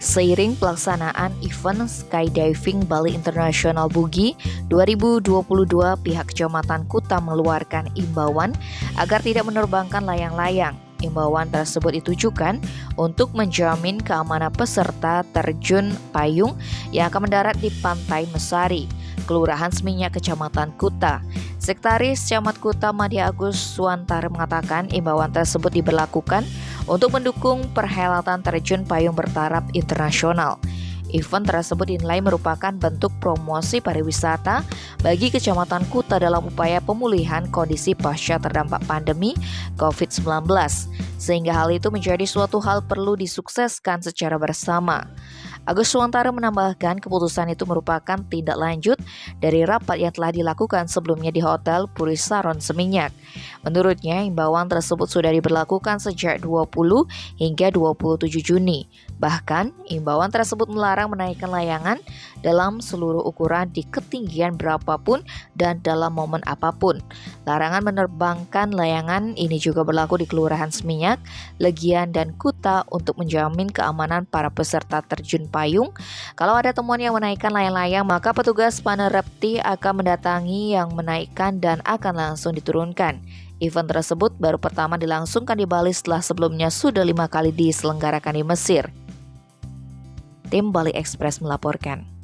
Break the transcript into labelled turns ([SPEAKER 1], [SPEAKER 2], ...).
[SPEAKER 1] Seiring pelaksanaan event Skydiving Bali International Bugi 2022, pihak Kecamatan Kuta mengeluarkan imbauan agar tidak menerbangkan layang-layang. Imbauan tersebut ditujukan untuk menjamin keamanan peserta terjun payung yang akan mendarat di Pantai Mesari, Kelurahan Seminyak, Kecamatan Kuta. Sekretaris Camat Kuta Madya Agus Suwantara mengatakan imbauan tersebut diberlakukan untuk mendukung perhelatan terjun payung bertaraf internasional. Event tersebut dinilai merupakan bentuk promosi pariwisata bagi Kecamatan Kuta dalam upaya pemulihan kondisi pasca terdampak pandemi COVID-19, sehingga hal itu menjadi suatu hal perlu disukseskan secara bersama. Agus Suwantara menambahkan keputusan itu merupakan tindak lanjut dari rapat yang telah dilakukan sebelumnya di Hotel Puri Saron Seminyak. Menurutnya, imbauan tersebut sudah diberlakukan sejak 20 hingga 27 Juni. Bahkan, imbauan tersebut melarang menaikkan layangan dalam seluruh ukuran di ketinggian berapapun dan dalam momen apapun. Larangan menerbangkan layangan ini juga berlaku di Kelurahan Seminyak, Legian, dan Kuta untuk menjamin keamanan para peserta terjun payung. Kalau ada temuan yang menaikkan layang-layang, maka petugas Panerepti akan mendatangi yang menaikkan dan akan langsung diturunkan. Event tersebut baru pertama dilangsungkan di Bali setelah sebelumnya sudah 5 kali diselenggarakan di Mesir. Tim Bali Express melaporkan.